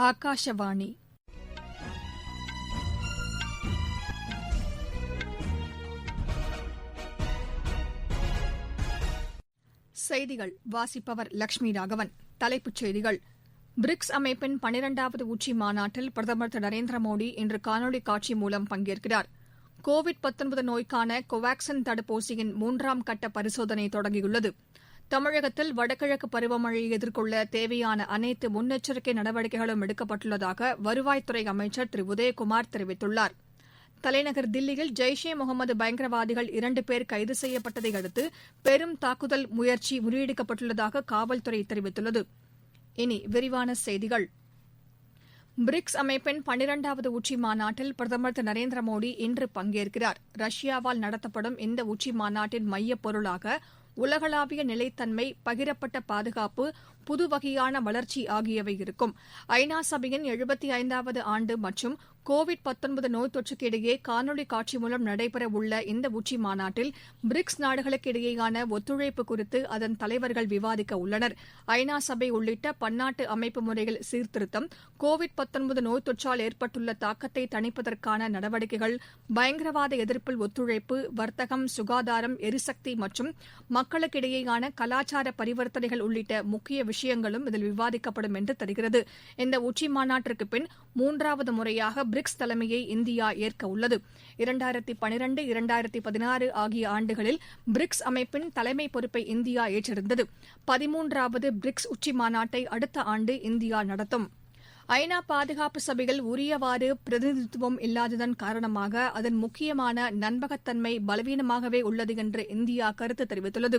ஆகாஷவாணி. செய்திகள் வாசிப்பவர் லட்சுமி ராகவன். தலைப்புச் செய்திகள். பிரிக்ஸ் அமைப்பின் 12வது உச்சி மாநாட்டில் பிரதமர் திரு நரேந்திர மோடி இன்று காணொலி காட்சி மூலம் பங்கேற்கிறார். கோவிட் நோய்க்கான கோவாக்சின் தடுப்பூசியின் 3ஆம் கட்ட பரிசோதனை தொடங்கியுள்ளது. தமிழகத்தில் வடகிழக்கு பருவமழையை எதிர்கொள்ள தேவையான அனைத்து முன்னெச்சரிக்கை நடவடிக்கைகளும் எடுக்கப்பட்டுள்ளதாக வருவாய்த்துறை அமைச்சர் திரு உதயகுமார் தெரிவித்துள்ளார். தலைநகர் தில்லியில் ஜெய்ஷ் ஏ முகமது பயங்கரவாதிகள் 2 பேர் கைது செய்யப்பட்டதை அடுத்து பெரும் தாக்குதல் முயற்சி முறியடிக்கப்பட்டுள்ளதாக காவல்துறை தெரிவித்துள்ளது. இனி விரிவான செய்திகள். பிரிக்ஸ் அமைப்பின் 12வது உச்சி மாநாட்டில் பிரதமர் திரு நரேந்திர மோடி இன்று பங்கேற்கிறார். ரஷ்யாவால் நடத்தப்படும் இந்த உச்சி மாநாட்டின் மையப் பொருளாக உலகளாவிய நிலைத்தன்மை, பகிரப்பட்ட பாதுகாப்பு, புது வகையான வளர்ச்சி ஆகியவை இருக்கும். ஐநா சபையின் 75வது ஆண்டு மற்றும் கோவிட் நோய் தொற்றுக்கு இடையே காணொலி காட்சி மூலம் நடைபெறவுள்ள இந்த உச்சி மாநாட்டில் பிரிக்ஸ் நாடுகளுக்கு இடையேயான ஒத்துழைப்பு குறித்து அதன் தலைவர்கள் விவாதிக்க உள்ளனர். ஐநா சபை உள்ளிட்ட பன்னாட்டு அமைப்பு முறையில் சீர்திருத்தம், கோவிட் நோய் தொற்றால் ஏற்பட்டுள்ள தாக்கத்தை தணிப்பதற்கான நடவடிக்கைகள், பயங்கரவாத எதிர்ப்பில் ஒத்துழைப்பு, வர்த்தகம், சுகாதாரம், எரிசக்தி மற்றும் மக்களுக்கிடையேயான கலாச்சார பரிவர்த்தனைகள் உள்ளிட்ட முக்கிய விஷயங்களும் இதில் விவாதிக்கப்படும் என்று தெரிகிறது. இந்த உச்சி மாநாட்டிற்கு பின் 3வது முறையாக பிரிக்ஸ் தலைமையை இந்தியா ஏற்க உள்ளது. 2012, 2016 ஆகிய ஆண்டுகளில் பிரிக்ஸ் அமைப்பின் தலைமை பொறுப்பை இந்தியா ஏற்றிருந்தது. 13வது பிரிக்ஸ் உச்சி மாநாட்டை அடுத்த ஆண்டு இந்தியா நடத்தும். ஐநா பாதுகாப்பு சபையில் உரியவாறு பிரதிநிதித்துவம் இல்லாததன் காரணமாக அதன் முக்கியமான நம்பகத்தன்மை பலவீனமாகவே உள்ளது என்று இந்தியா கருத்து தெரிவித்துள்ளது.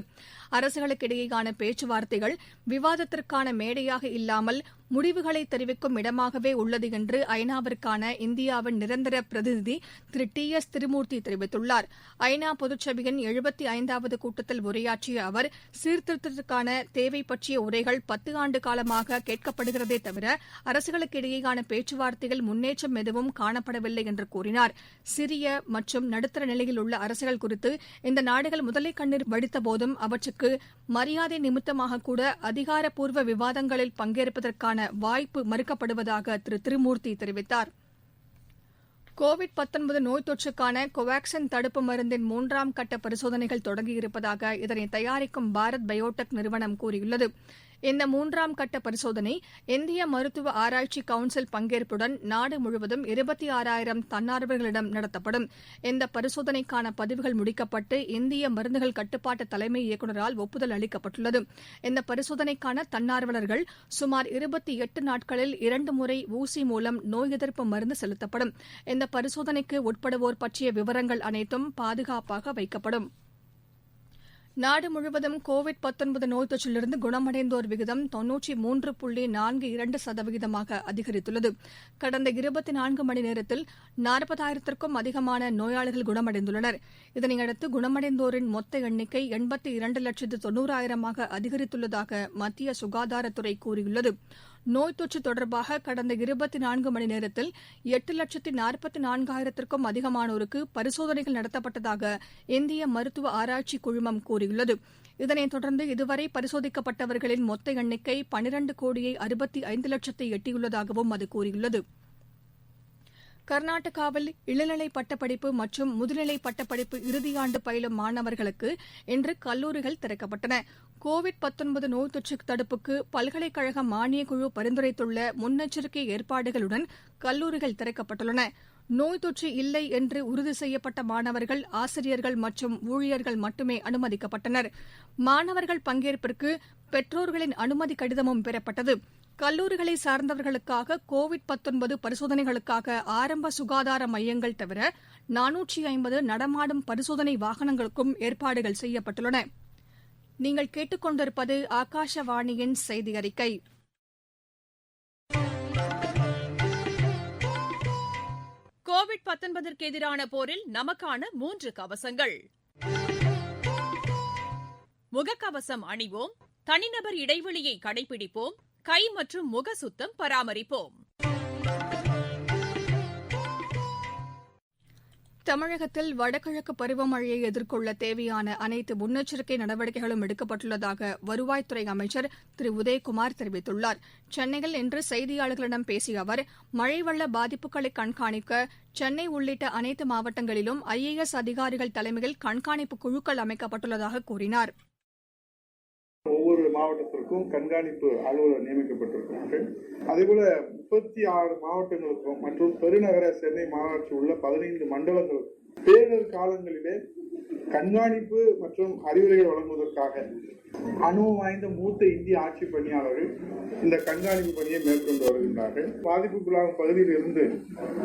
அரசுகளுக்கிடையேயான பேச்சுவார்த்தைகள் விவாதத்திற்கான மேடையாக இல்லாமல் முடிவுகளை தெரிவிக்கும் இடமாகவே உள்ளது என்று ஐநாவிற்கான இந்தியாவின் நிரந்தர பிரதிநிதி திரு டி எஸ் திருமூர்த்தி தெரிவித்துள்ளார். ஐநா பொதுச்சபையின் 75வது கூட்டத்தில் உரையாற்றிய அவர், சீர்திருத்தத்திற்கான தேவை பற்றிய உரைகள் 10 ஆண்டு காலமாக கேட்கப்படுகிறதே தவிர அரசுகளுக்கு இடையேயான பேச்சுவார்த்தையில் முன்னேற்றம் எதுவும் காணப்படவில்லை என்று கூறினார். சிறிய மற்றும் நடுத்தர நிலையில் உள்ள அரசுகள் குறித்து இந்த நாடுகள் முதலை கண்ணீர் வடித்தபோதும் அவற்றுக்கு மரியாதை நிமித்தமாக கூட அதிகாரப்பூர்வ விவாதங்களில் பங்கேற்பதற்கான வாய்ப்பு மறுக்கப்படுவதாக திரு திருமூர்த்தி தெரிவித்தார். கோவிட் நோய் தொற்றுக்கான கோவாக்சின் தடுப்பு மருந்தின் 3ஆம் கட்ட பரிசோதனைகள் தொடங்கியிருப்பதாக இதனை தயாரிக்கும் பாரத் பயோடெக் நிறுவனம் கூறியுள்ளது. இந்த 3ஆம் கட்ட பரிசோதனை இந்திய மருத்துவ ஆராய்ச்சி கவுன்சில் பங்கேற்புடன் நாடு முழுவதும் 26,000 தன்னார்வலர்களிடம் நடத்தப்படும். இந்த பரிசோதனைக்கான பதிவுகள் முடிக்கப்பட்டு இந்திய மருந்துகள் கட்டுப்பாட்டு தலைமை இயக்குநரால் ஒப்புதல் அளிக்கப்பட்டுள்ளது. இந்த பரிசோதனைக்கான தன்னார்வலர்கள் சுமார் 28 நாட்களில் 2 முறை ஊசி மூலம் நோய் எதிர்ப்பு மருந்து செலுத்தப்படும். இந்த பரிசோதனைக்கு உட்படுவோர் பற்றிய விவரங்கள் அனைத்தும் பாதுகாப்பாக வைக்கப்படும். நாடு முழுவதும் கோவிட் நோய் தொற்றிலிருந்து குணமடைந்தோர் விகிதம் 93.42% அதிகரித்துள்ளது. கடந்த 24 மணி நேரத்தில் 40,000க்கும் அதிகமான நோயாளிகள் குணமடைந்துள்ளனர். இதனையடுத்து குணமடைந்தோரின் மொத்த எண்ணிக்கை 82,90,000 அதிகரித்துள்ளதாக மத்திய சுகாதாரத்துறை கூறியுள்ளது. நோய் தொற்று தொடர்பாக கடந்த 24 மணி நேரத்தில் 8,44,000க்கும் அதிகமானோருக்கு பரிசோதனைகள் நடத்தப்பட்டதாக இந்திய மருத்துவ ஆராய்ச்சி குழுமம் கூறியுள்ளது. இதனைத் தொடர்ந்து இதுவரை பரிசோதிக்கப்பட்டவர்களின் மொத்த எண்ணிக்கை 12,65,00,000 எட்டியுள்ளதாகவும் அது கூறியுள்ளது. கர்நாடகாவில் இளநிலை பட்டப்படிப்பு மற்றும் முதுநிலை பட்டப்படிப்பு இறுதியாண்டு பயிலும் மாணவர்களுக்கு இன்று கல்லூரிகள் திறக்கப்பட்டன. கோவிட் நோய் தொற்று தடுப்புக்கு பல்கலைக்கழக மானியக்குழு பரிந்துரைத்துள்ள முன்னெச்சரிக்கை ஏற்பாடுகளுடன் கல்லூரிகள் திறக்கப்பட்டுள்ளன. நோய் தொற்று இல்லை என்று உறுதி செய்யப்பட்ட மாணவர்கள், ஆசிரியர்கள் மற்றும் ஊழியர்கள் மட்டுமே அனுமதிக்கப்பட்டனர். மாணவர்கள் பங்கேற்பிற்கு பெற்றோர்களின் அனுமதி கடிதமும் பெறப்பட்டது. கல்லூரிகளை சார்ந்தவர்களுக்காக கோவிட் பரிசோதனைகளுக்காக ஆரம்ப சுகாதார மையங்கள் தவிர 450 நடமாடும் பரிசோதனை வாகனங்களுக்கும் ஏற்பாடுகள் செய்யப்பட்டுள்ளன. நீங்கள் கேட்டுக்கொண்டிருப்பது ஆகாஷவாணியின் செய்தி அறிக்கை. கோவிட் எதிரான போரில் நமக்கான 3 கவசங்கள். முகக்கவசம் அணிவோம், தனிநபர் இடைவெளியை கடைபிடிப்போம், கை மற்றும் முக சுத்தம் பராமரிப்போம். தமிழகத்தில் வடகிழக்கு பருவமழையை எதிர்கொள்ள தேவையான அனைத்து முன்னெச்சரிக்கை நடவடிக்கைகளும் எடுக்கப்பட்டுள்ளதாக வருவாய்த்துறை அமைச்சர் திரு உதயகுமார் தெரிவித்துள்ளார். சென்னையில் இன்று செய்தியாளர்களிடம் பேசிய அவர், மழை வெள்ள பாதிப்புகளை கண்காணிக்க சென்னை உள்ளிட்ட அனைத்து மாவட்டங்களிலும் IAS அதிகாரிகள் தலைமையில் கண்காணிப்பு குழுக்கள் அமைக்கப்பட்டுள்ளதாக கூறினார். ஒவ்வொரு மாவட்டத்திற்கும் கண்காணிப்பு அலுவலர் நியமிக்கப்பட்டிருக்கிறார்கள். அதேபோல 36 மாவட்டங்களுக்கும் மற்றும் பெருநகர சென்னை மாநகராட்சி உள்ள 15 மண்டலங்களுக்கும் பேரிடர் காலங்களிலே கண்காணிப்பு மற்றும் அறிவுரைகள் வழங்குவதற்காக அனுபவம் வாய்ந்த மூத்த இந்திய ஆட்சி பணியாளர்கள் இந்த கண்காணிப்பு பணியை மேற்கொண்டு வருகின்றார்கள். பாதிப்புக்குள்ளாகும் பகுதியில் இருந்து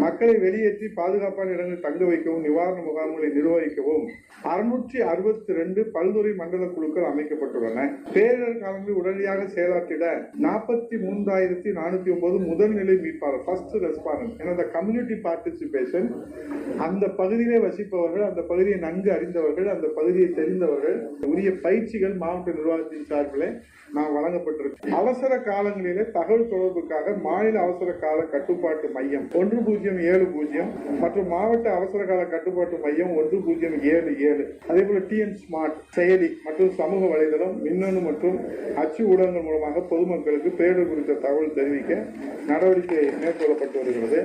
மக்களை வெளியேற்றி பாதுகாப்பான இடங்களில் தங்க வைக்கவும் நிவாரண முகாம்களை நிர்வகிக்கவும் 662 பல்துறை மண்டல குழுக்கள் அமைக்கப்பட்டுள்ளன. பேரிடர் காலங்களில் உடனடியாக செயலாற்றிட 43,409 முதல்நிலை மீட்பாளர் ஃபர்ஸ்ட் ரெஸ்பாண்டன்ட் என கம்யூனிட்டி பார்ட்டிசிபேஷன், அந்த பகுதியிலே வசிப்பவர்கள், அந்த பகுதியை நன்கு அறிந்தவர்கள், அந்த பகுதியை தெரிந்தவர்கள், உரிய பயிற்சிகள் மாவட்ட நிர்வாகத்தின் சார்பிலே நாம் வழங்கப்பட்டிருக்கு. அவசர காலங்களிலே தகவல் தொடர்புக்காக மாநில அவசர கால கட்டுப்பாட்டு மையம் 1070 மற்றும் மாவட்ட அவசர கால கட்டுப்பாட்டு மையம் 1077, அதேபோல TN ஸ்மார்ட் செயலி மற்றும் சமூக வலைதளம், மின்னணு மற்றும் அச்சு ஊடகங்கள் மூலமாக பொதுமக்களுக்கு பேரிடர் குறித்த தகவல் தெரிவிக்க நடவடிக்கை மேற்கொள்ளப்பட்டு வருகிறது.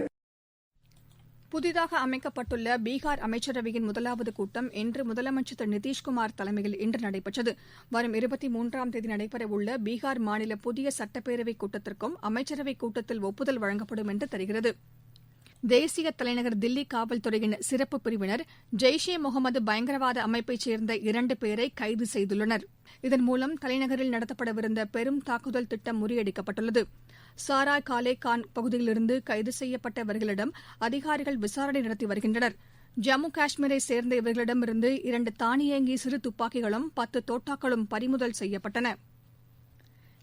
புதிதாக அமைக்கப்பட்டுள்ள பீகார் அமைச்சரவையின் முதலாவது கூட்டம் இன்று முதலமைச்சர் திரு நிதிஷ்குமார் தலைமையில் இன்று நடைபெற்றது. வரும் 23ஆம் தேதி நடைபெறவுள்ள பீகார் மாநில புதிய சட்டப்பேரவைக் கூட்டத்திற்கும் அமைச்சரவைக் கூட்டத்தில் ஒப்புதல் வழங்கப்படும் என்று தெரிகிறது. தேசிய தலைநகர் தில்லி காவல்துறையின் சிறப்பு பிரிவினர் ஜெய்ஷே முகமது பயங்கரவாத அமைப்பைச் சேர்ந்த 2 பேரை கைது செய்துள்ளனர். இதன் மூலம் தலைநகரில் நடத்தப்படவிருந்த பெரும் தாக்குதல் திட்டம் முறியடிக்கப்பட்டுள்ளது. சாராய் காலே கான் பகுதியிலிருந்து கைது செய்யப்பட்டவர்களிடம் அதிகாரிகள் விசாரணை நடத்தி வருகின்றனர். ஜம்மு காஷ்மீரை சேர்ந்த இவர்களிடமிருந்து 2 தானியங்கி சிறு துப்பாக்கிகளும் 10 தோட்டாக்களும் பறிமுதல் செய்யப்பட்டன.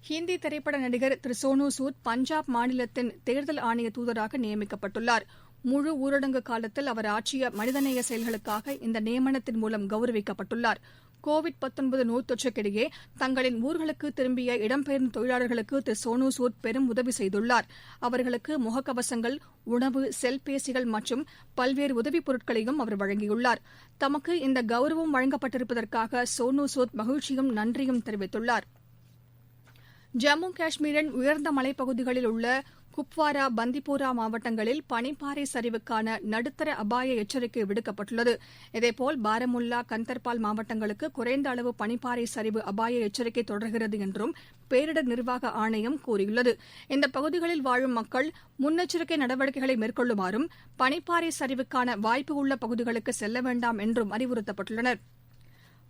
ஹிந்தி திரைப்பட நடிகர் திரு சோனு சூட் பஞ்சாப் மாநிலத்தின் தேர்தல் ஆணைய தூதராக நியமிக்கப்பட்டுள்ளார். முழு ஊரடங்கு காலத்தில் அவர் ஆற்றிய மனிதநேய செயல்களுக்காக இந்த நியமனத்தின் மூலம் கௌரவிக்கப்பட்டுள்ளார். கோவிட்-19 நோய் தொற்றுக்கிடையே தங்களின் ஊர்களுக்கு திரும்பிய இடம்பெயர்ந்த தொழிலாளர்களுக்கு திரு சோனு சூட் பெரும் உதவி செய்துள்ளார். அவர்களுக்கு முகக்கவசங்கள், உணவு, செல்பேசிகள் மற்றும் பல்வேறு உதவிப் பொருட்களையும் அவர் வழங்கியுள்ளார். தமக்கு இந்த கௌரவம் வழங்கப்பட்டிருப்பதற்காக சோனு சூட் மகிழ்ச்சியும் நன்றியும் தெரிவித்துள்ளார். ஜம்மு காஷ்மீரின் உயர்ந்த மலைப்பகுதிகளில் உள்ள குப்வாரா, பந்திப்பூரா மாவட்டங்களில் பனிப்பாறை சரிவுக்கான நடுத்தர அபாய எச்சரிக்கை விடுக்கப்பட்டுள்ளது. இதேபோல் பாரமுல்லா, கந்தர்பால் மாவட்டங்களுக்கு குறைந்த அளவு பனிப்பாறை சரிவு அபாய எச்சரிக்கை தொடர்கிறது என்றும் பேரிடர் நிர்வாக ஆணையம் கூறியுள்ளது. இந்த பகுதிகளில் வாழும் மக்கள் முன்னெச்சரிக்கை நடவடிக்கைகளை மேற்கொள்ளுமாறும் பனிப்பாறை சரிவுக்கான வாய்ப்பு உள்ள பகுதிகளுக்கு செல்ல வேண்டாம் என்றும் அறிவுறுத்தப்பட்டுள்ளனர்.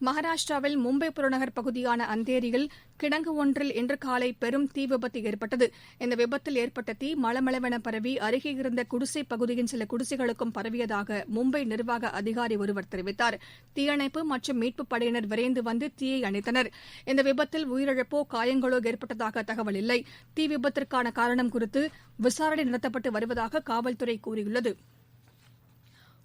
மகாராஷ்டிராவில் மும்பை புறநகர் பகுதியான அந்தேரியில் கிடங்கு ஒன்றில் இன்று காலை பெரும் தீ விபத்து ஏற்பட்டது. இந்த விபத்தில் ஏற்பட்ட தீ மளமளவென பரவி அருகே இருந்த குடிசை பகுதியின் சில குடிசைகளுக்கும் பரவியதாக மும்பை நிர்வாக அதிகாரி ஒருவர் தெரிவித்தார். தீயணைப்பு மற்றும் மீட்புப் படையினர் விரைந்து வந்து தீயை அணைத்தனர். இந்த விபத்தில் உயிரிழப்போ காயங்களோ ஏற்பட்டதாக தகவல் இல்லை. தீ விபத்திற்கான காரணம் குறித்து விசாரணை நடத்தப்பட்டு வருவதாக காவல்துறை கூறியுள்ளது.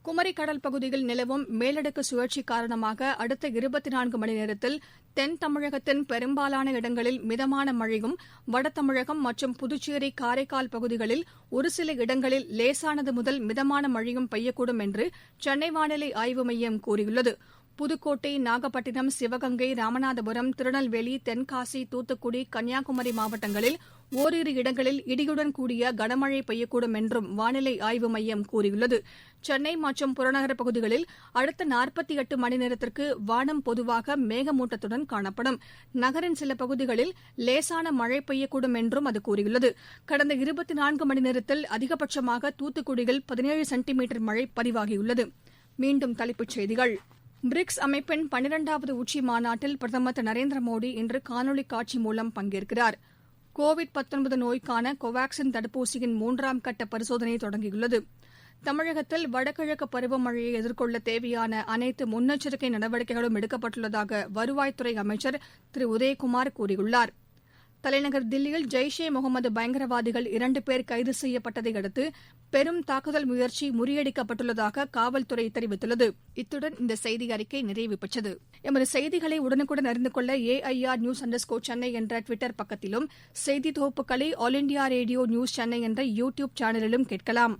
குமரி கடல் பகுதியில் நிலவும் மேலடுக்கு சுழற்சி காரணமாக அடுத்த 24 மணி நேரத்தில் தென் தமிழகத்தின் பெரும்பாலான இடங்களில் மிதமான மழையும், வட தமிழகம் மற்றும் புதுச்சேரி, காரைக்கால் பகுதிகளில் ஒரு சில இடங்களில் லேசானது முதல் மிதமான மழையும் பெய்யக்கூடும் என்று சென்னை வானிலை ஆய்வு மையம் கூறியுள்ளது. புதுக்கோட்டை, நாகப்பட்டினம், சிவகங்கை, ராமநாதபுரம், திருநெல்வேலி, தென்காசி, தூத்துக்குடி, கன்னியாகுமரி மாவட்டங்களில் ஓரிரு இடங்களில் இடியுடன் கூடிய கனமழை பெய்யக்கூடும் என்றும் வானிலை ஆய்வு மையம் கூறியுள்ளது. சென்னை மற்றும் புறநகர் பகுதிகளில் அடுத்த 48 மணி நேரத்திற்கு வானம் பொதுவாக மேகமூட்டத்துடன் காணப்படும். நகரின் சில பகுதிகளில் லேசான மழை பெய்யக்கூடும் என்றும் அது கூறியுள்ளது. கடந்த 24 மணி நேரத்தில் அதிகபட்சமாக தூத்துக்குடியில் 17 சென்டிமீட்டர் மழை பதிவாகியுள்ளது. மீண்டும் தலைப்புச் செய்திகள். பிரிக்ஸ் அமைப்பின் 12வது உச்சி மாநாட்டில் பிரதமர் திரு நரேந்திர மோடி இன்று காணொலி காட்சி மூலம் பங்கேற்கிறார். கோவிட்-19 நோய்க்கான கோவாக்சின் தடுப்பூசியின் 3ஆம் கட்ட பரிசோதனை தொடங்கியுள்ளது. தமிழகத்தில் வடகிழக்கு பருவமழையை எதிர்கொள்ள தேவையான அனைத்து முன்னெச்சரிக்கை நடவடிக்கைகளும் எடுக்கப்பட்டுள்ளதாக வருவாய்த்துறை அமைச்சர் திரு உதயகுமார் கூறியுள்ளார். தலைநகர் தில்லியில் ஜெய்ஷே முகமது பயங்கரவாதிகள் 2 பேர் கைது செய்யப்பட்டதை அடுத்து பெரும் தாக்குதல் முயற்சி முறியடிக்கப்பட்டுள்ளதாக காவல்துறை தெரிவித்துள்ளது. இத்துடன் இந்த செய்தி அறிக்கை நிறைவு பெற்றது. எமது செய்திகளை உடனுக்குடன் அறிந்து கொள்ள AIR News_ சென்னை என்ற ட்விட்டர் பக்கத்திலும், செய்தி தொகுப்புகளை all India radio news Chennai என்ற யூடியூப் சேனலிலும் கேட்கலாம்.